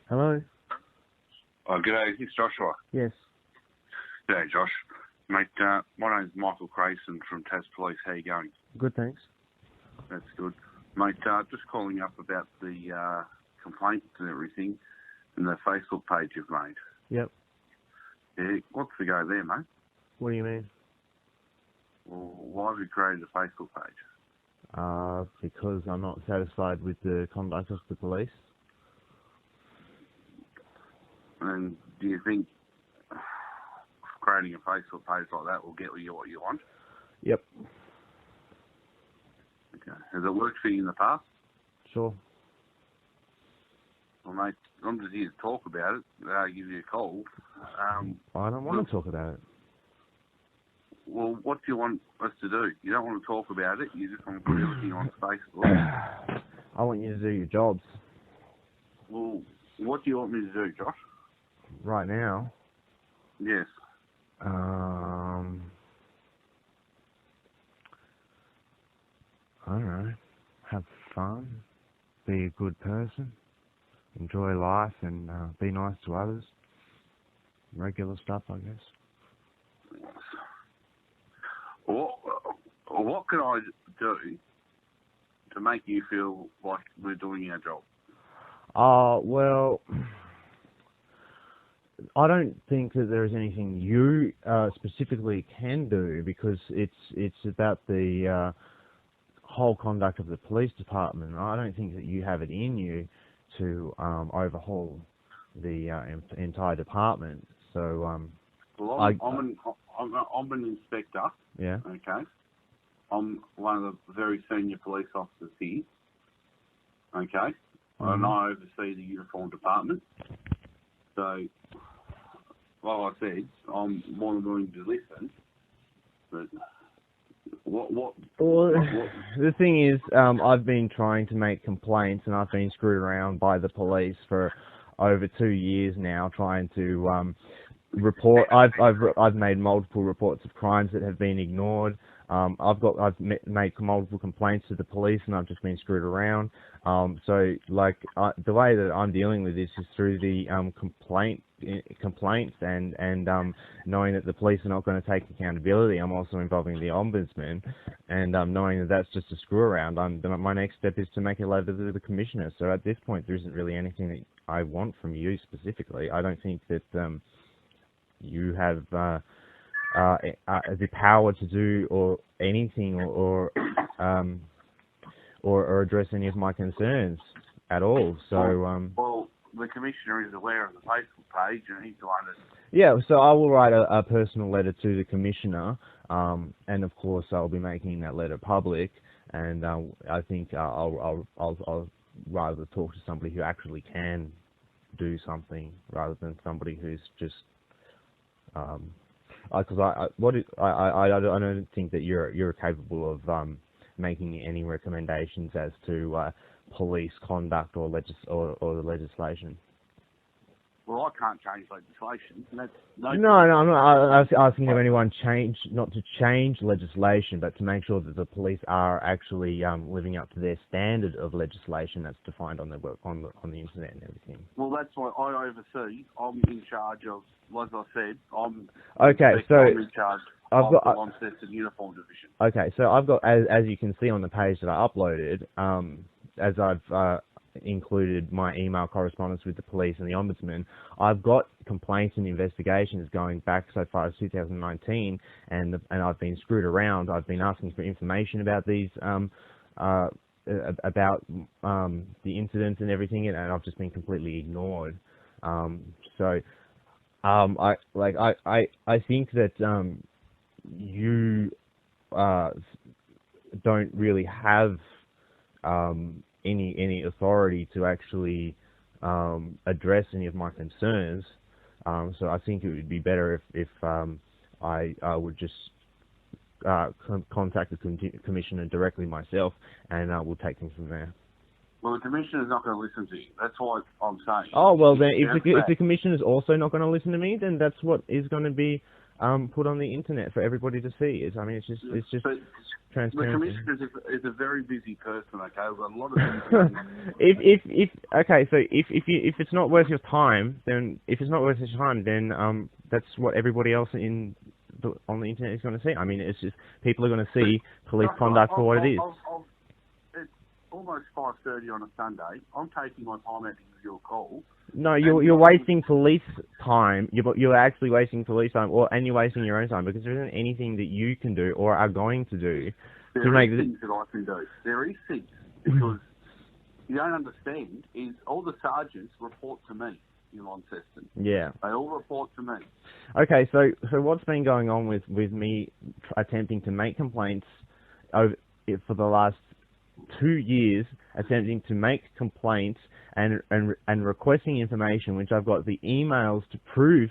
Hello? Oh, g'day, it's Joshua. Yes. G'day, Josh. Mate, my name's Michael Crayson from Tas Police. How you going? Good, thanks. That's good. Mate, just calling up about the complaints and everything and the Facebook page you've made. Yep. Yeah, what's the go there, mate? What do you mean? Well, why have you created a Facebook page? Because I'm not satisfied with the conduct of the police. And do you think creating a Facebook page like that will get you what you want? Yep. Okay. Has it worked for you in the past? Sure. Well, mate, I'm just here to talk about it. Give you a call. I don't want to talk about it. Well, what do you want us to do? You don't want to talk about it. You just want to put everything on Facebook. I want you to do your jobs. Well, what do you want me to do, Josh? Right now? Yes. I don't know. Have fun. Be a good person. Enjoy life and be nice to others. Regular stuff, I guess. What can I do to make you feel like we're doing our job? Well, I don't think that there is anything you specifically can do, because it's about the whole conduct of the police department. I don't think that you have it in you to overhaul the entire department. So, well, I'm an inspector. Yeah. Okay. I'm one of the very senior police officers here. Okay. And I oversee the uniform department. So, like I said, I'm more than willing to listen. But what? The thing is, I've been trying to make complaints, and I've been screwed around by the police for over 2 years now, trying to report. I've made multiple reports of crimes that have been ignored. I've made multiple complaints to the police, and I've just been screwed around. So, the way that I'm dealing with this is through the complaints and knowing that the police are not going to take accountability. I'm also involving the ombudsman, and knowing that that's just a screw around. My next step is to make a letter to the commissioner. So at this point, there isn't really anything that I want from you specifically. I don't think that you have the power to do or anything or address any of my concerns at all. So well, the commissioner is aware of the Facebook page, and he's the one that... Yeah, so I will write a personal letter to the commissioner, and of course I'll be making that letter public. And I think I'll rather talk to somebody who actually can do something rather than somebody who's just because I don't think that you're capable of making any recommendations as to police conduct or the legislation. Well, I can't change legislation. No, I'm not asking if anyone not to change legislation, but to make sure that the police are actually living up to their standard of legislation that's defined on the internet and everything. Well, that's what I oversee. I'm in charge of, like I said, I'm in charge of the Launceston Uniform Division. Okay, so I've got, as you can see on the page that I uploaded, as I've included my email correspondence with the police and the ombudsman, I've got complaints and investigations going back so far as 2019, and I've been screwed around. I've been asking for information about these, about the incidents and everything, and I've just been completely ignored. I think that you don't really have any authority to actually address any of my concerns. So I think it would be better if I would just contact the commissioner directly myself, and we'll take things from there. Well, the commissioner's not going to listen to you. That's what I'm saying. Oh, well, then if the commissioner's also not going to listen to me, then that's what is going to be put on the internet for everybody to see. I mean, it's just But transparency. the commissioner is a very busy person. Okay, we've got a lot of things going on. If it's not worth your time, then that's what everybody else on the internet is going to see. I mean, it's just people are going to see police conduct for what it is. It's almost 5:30 on a Sunday. I'm taking my time out to give you a call. No, you're wasting police time. You're actually wasting police time, and you're wasting your own time because there isn't anything that you can do or are going to do to make things that I can do. There is things because you don't understand is all the sergeants report to me in Launceston. Yeah. They all report to me. Okay, so what's been going on with me attempting to make complaints for the last 2 years, attempting to make complaints and requesting information, which I've got the emails to prove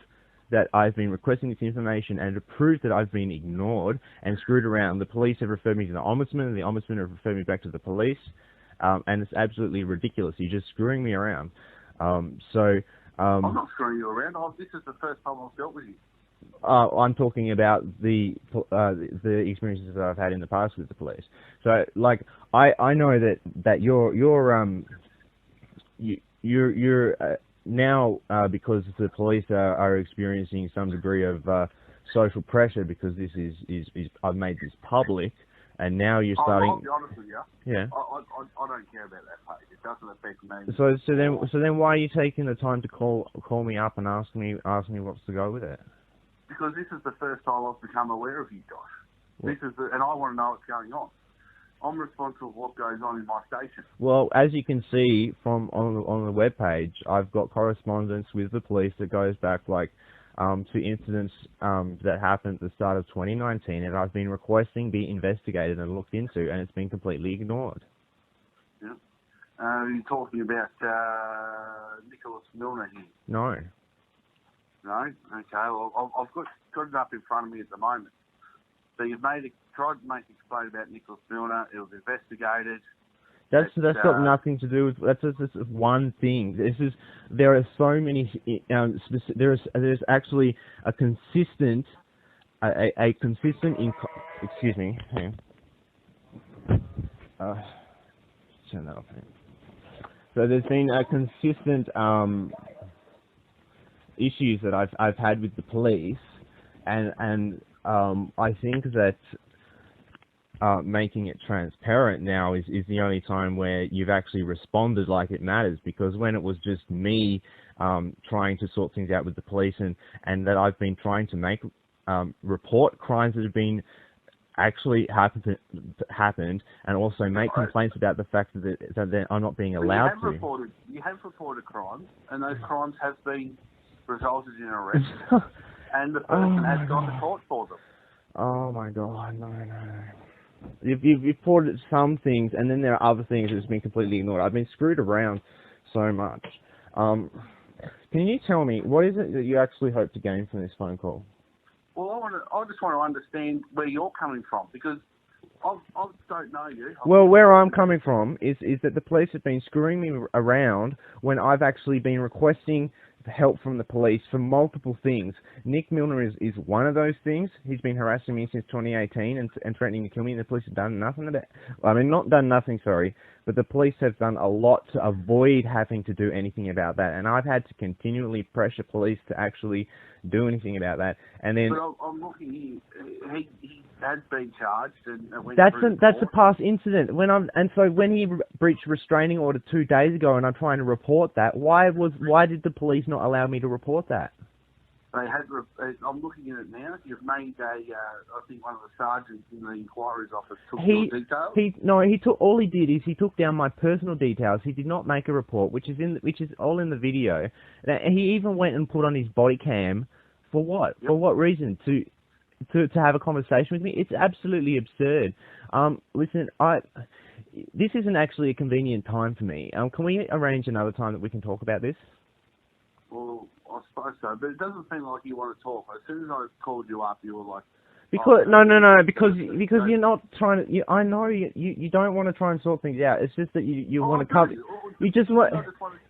that I've been requesting this information and to prove that I've been ignored and screwed around. The police have referred me to the Ombudsman, and the Ombudsman have referred me back to the police, and it's absolutely ridiculous. You're just screwing me around. I'm not screwing you around. This is the first time I've dealt with you. I'm talking about the experiences that I've had in the past with the police. So, like, I know that you're now because the police are experiencing some degree of social pressure because this is I've made this public, and now you're starting. I'll be honest with you. Yeah. I don't care about that page. It doesn't affect me. So then why are you taking the time to call me up and ask me what's to go with it? Because this is the first time I've become aware of you, Josh. And I want to know what's going on. I'm responsible for what goes on in my station. Well, as you can see from on the webpage, I've got correspondence with the police that goes back to incidents that happened at the start of 2019, and I've been requesting be investigated and looked into, and it's been completely ignored. Yeah. You're talking about Nicholas Milner here? No. No? Okay, well, I've got it up in front of me at the moment. So you've tried to make a complaint about Nicholas Milner. It was investigated. That's got nothing to do with. That's just one thing. There are so many. There's actually a consistent. Excuse me. Hang on. Turn that off. So there's been a consistent issues that I've had with the police, and I think that making it transparent now is the only time where you've actually responded like it matters, because when it was just me trying to sort things out with the police and that I've been trying to make report crimes that have been actually happened and also make complaints about the fact that they are not being allowed to. You have reported crimes, and those crimes have been resulted in arrest, and the person has gone to court for them. Oh my God, no. You've reported some things, and then there are other things that's been completely ignored. I've been screwed around so much. Can you tell me, what is it that you actually hope to gain from this phone call? Well, I just want to understand where you're coming from, because I don't know you. Well, where I'm coming from is that the police have been screwing me around when I've actually been requesting help from the police for multiple things. Nick Milner is one of those things. He's been harassing me since 2018 and threatening to kill me, and the police have done nothing about it. I mean, not done nothing, sorry, but the police have done a lot to avoid having to do anything about that, and I've had to continually pressure police to actually do anything about that. And then, but I'm looking here. He has been charged, and that's a past incident. So when he breached restraining order 2 days ago, and I'm trying to report that, why did the police not allow me to report that? I'm looking at it now. You've made I think one of the sergeants in the inquiries office took your details. All he did is he took down my personal details. He did not make a report, which is all in the video. And he even went and put on his body cam for what? Yep. For what reason? To have a conversation with me? It's absolutely absurd. Listen, this isn't actually a convenient time for me. Can we arrange another time that we can talk about this? Well, I suppose so, but it doesn't seem like you want to talk. As soon as I called you up, you were like... Because you're not trying to... I know you don't want to try and sort things out. It's just that you want to cover... You just want...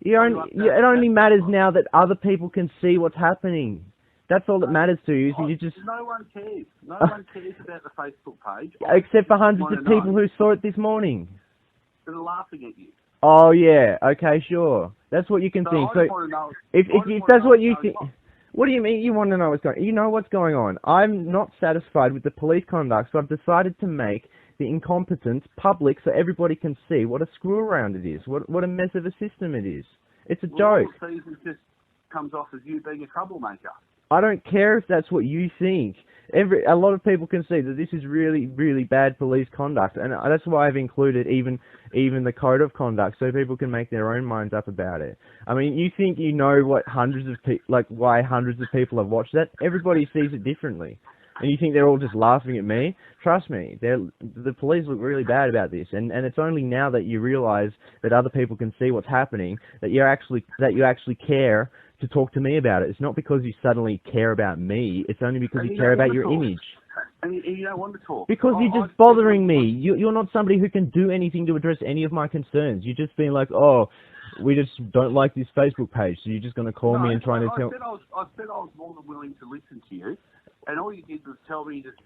It only matters now that other people can see what's happening. That's all that matters to you. So you just No one cares. No one cares about the Facebook page. except for hundreds of people who saw it this morning. They're laughing at you. Oh yeah, okay, sure. That's what you can think. So if that's what you think, what do you mean you want to know what's going on? You know what's going on. I'm not satisfied with the police conduct, so I've decided to make the incompetence public so everybody can see what a screw around it is, what a mess of a system it is. It's a joke. All season just comes off as you being a troublemaker. I don't care if that's what you think. A lot of people can see that this is really, really bad police conduct, and that's why I've included even the code of conduct, so people can make their own minds up about it. I mean, you think you know what why hundreds of people have watched that? Everybody sees it differently, and you think they're all just laughing at me? Trust me, the police look really bad about this, and it's only now that you realise that other people can see what's happening that you actually care to talk to me about it. It's not because you suddenly care about me. It's only because you care about your image. And you don't want to talk. Because you're just bothering me. You're not somebody who can do anything to address any of my concerns. You're just being like, oh, we just don't like this Facebook page, so you're just going to call me and try to tell... I said I was more than willing to listen to you, and all you did was tell me just...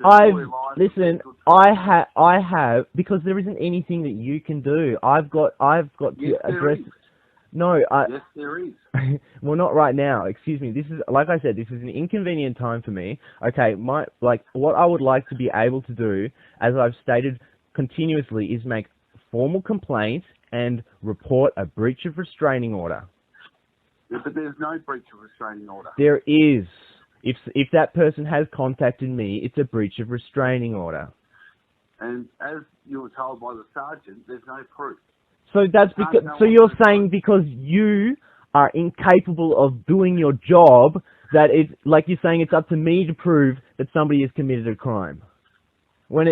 Listen, I have, because there isn't anything that you can do. I've got to address... No, yes, there is. Well, not right now. Excuse me. This is, like I said, this is an inconvenient time for me. Okay, what I would like to be able to do, as I've stated continuously, is make formal complaints and report a breach of restraining order. Yeah, but there's no breach of restraining order. There is. If that person has contacted me, it's a breach of restraining order. And as you were told by the sergeant, there's no proof. So that's because. So you're saying because you are incapable of doing your job, that it's like you're saying it's up to me to prove that somebody has committed a crime. There's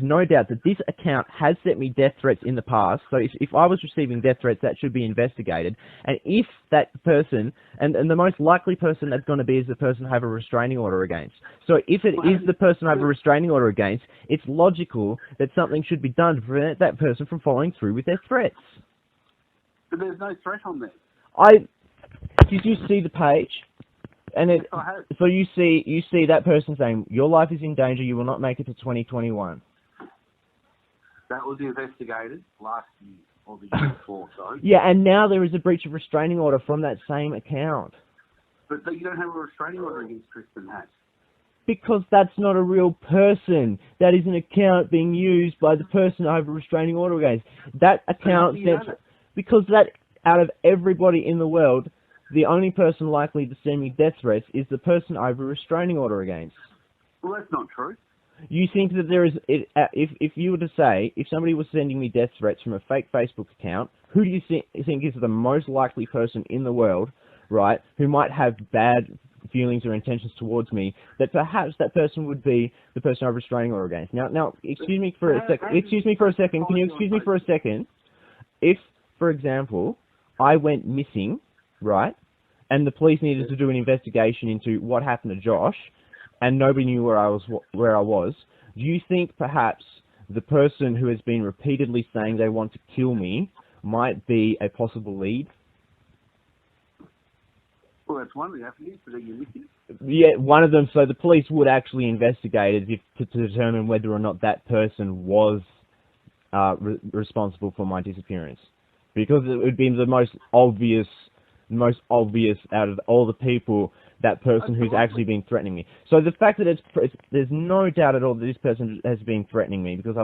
no doubt that this account has sent me death threats in the past. So if I was receiving death threats, that should be investigated. And if that person, and the most likely person that's going to be is the person I have a restraining order against. So if it is the person I have a restraining order against, it's logical that something should be done to prevent that person from following through with their threats. But there's no threat on there. Did you see the page? And so you see that person saying, your life is in danger, you will not make it to 2021. That was investigated last year, or the year before, sorry. Yeah, and now there is a breach of restraining order from that same account. But you don't have a restraining order against Kristen Hatch. Because that's not a real person. That is an account being used by the person I have a restraining order against. That account... Because that, out of everybody in the world... The only person likely to send me death threats is the person I have a restraining order against. Well, that's not true. You think that there is... If you were to say, if somebody was sending me death threats from a fake Facebook account, who do you think is the most likely person in the world, right, who might have bad feelings or intentions towards me, that perhaps that person would be the person I have a restraining order against? Now, excuse me for a second. Excuse me for a second. Can you excuse me for a second? If, for example, I went missing... right? And the police needed to do an investigation into what happened to Josh, and nobody knew where I was. Do you think perhaps the person who has been repeatedly saying they want to kill me might be a possible lead? Well, that's one of the avenues, but are you missing? Yeah, one of them. So the police would actually investigate it to determine whether or not that person was responsible for my disappearance, because it would be the most obvious out of all the people, that person who's actually been threatening me. So the fact that there's no doubt at all that this person has been threatening me, because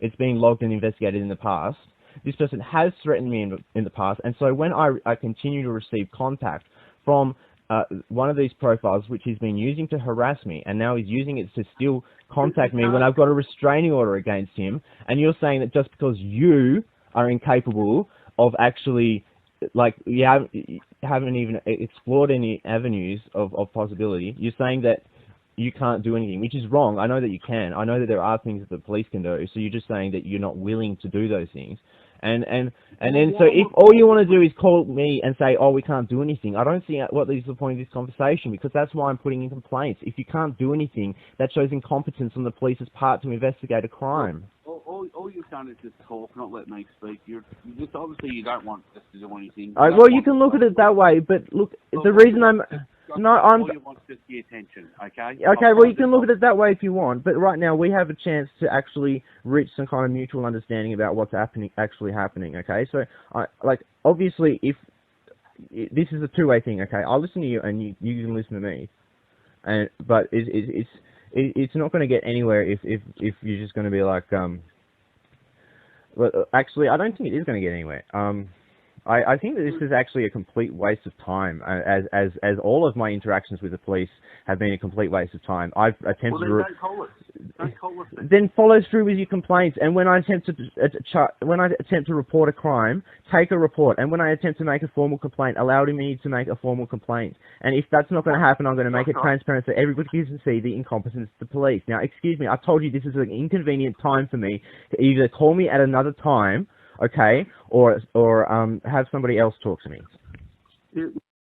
it's been logged and investigated in the past. This person has threatened me in the past, and so when I continue to receive contact from one of these profiles, which he's been using to harass me, and now he's using it to still contact me when I've got a restraining order against him, and you're saying that just because you are incapable of actually... like, you haven't even explored any avenues of possibility. You're saying that you can't do anything, which is wrong. I know that you can. I know that there are things that the police can do. So you're just saying that you're not willing to do those things. And then, so if all you want to do is call me and say, oh, we can't do anything, I don't see what is the point of this conversation, because that's why I'm putting in complaints. If you can't do anything, that shows incompetence on the police's part to investigate a crime. All all you've done is just talk, not let me speak. You just obviously you don't want us to do anything. Well, you can look at it that way, but look, the reason I'm all you want is just the attention, okay? Okay, well, you can look at it that way if you want, but right now we have a chance to actually reach some kind of mutual understanding about what's actually happening, okay? So, obviously, if this is a two-way thing, okay? I'll listen to you and you can listen to me, but it's not going to get anywhere if you're just going to be like, well, actually, I don't think it is going to get anywhere. I think that this is actually a complete waste of time, as all of my interactions with the police have been a complete waste of time. I've attempted well, then don't call us. Don't call us. Then follow through with your complaints, and when I attempt to report a crime, take a report, and when I attempt to make a formal complaint, allow me to make a formal complaint. And if that's not going to happen, I'm going to make it transparent so everybody can see the incompetence of the police. Now, excuse me, I told you this is an inconvenient time for me. Either call me at another time, okay, or have somebody else talk to me.